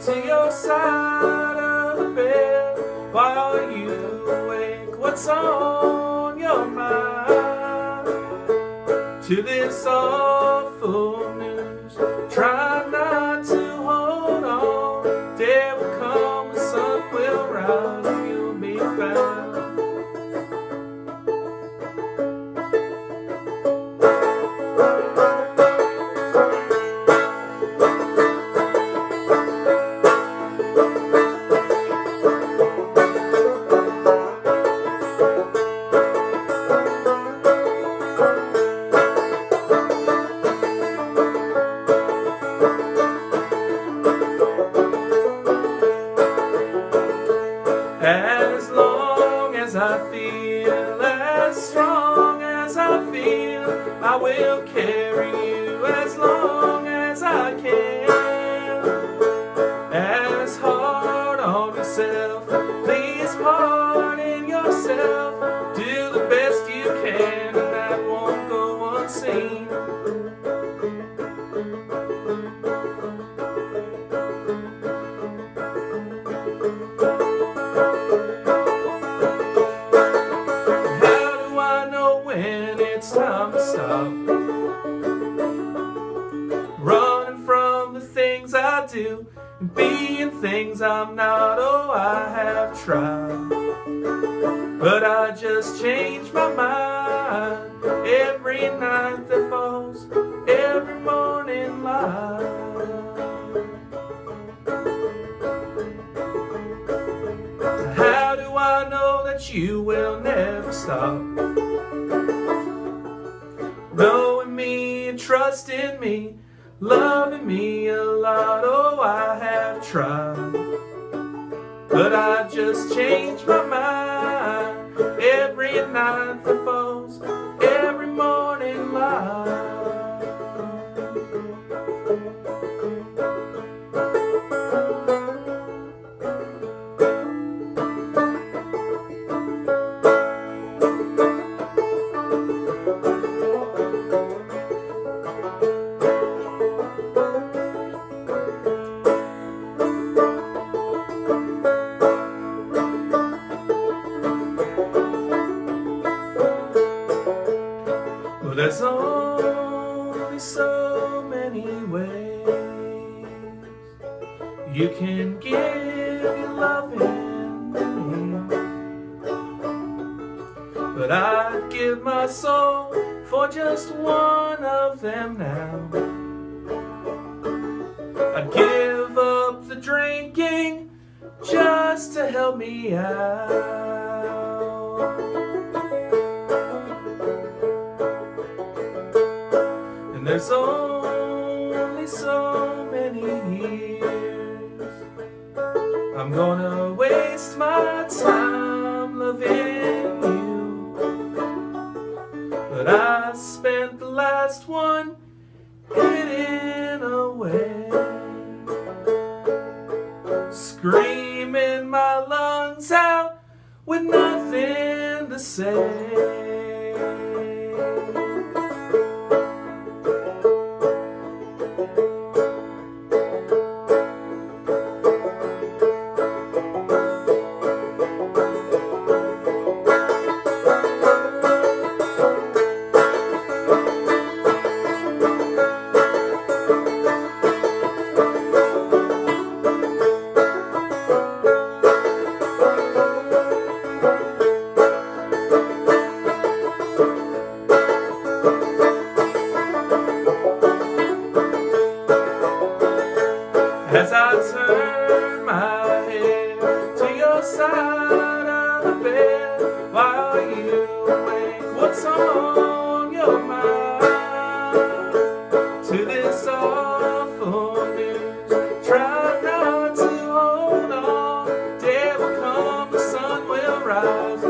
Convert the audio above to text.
to your side of the bed while you awake. What's on your mind? To this awful news, try not to hold on. Day will come, the sun will rise, and you'll be found. As long as I feel, as strong as I feel, I will carry you as long as I can. As hard on yourself, please pardon yourself. Do the best you can, and that won't go unseen. When it's time to stop running from the things I do and being things I'm not. Oh, I have tried, but I just change my mind every night that falls, every morning light. How do I know that you will never stop knowing me and trusting me, loving me a lot? Oh, I have tried, but I just change my mind every night that falls, every morning light. Well, there's only so many ways you can give your loving to me, but I'd give my soul for just one of them now. I'd give up the drinking just to help me out. And there's only so many years I'm gonna waste my time loving you, but I spent the last one hidden away, screaming my lungs out with nothing to say. As I turn my head to your side of the bed while you awake, what's on your mind? To this awful news, try not to hold on. Day will come, the sun will rise.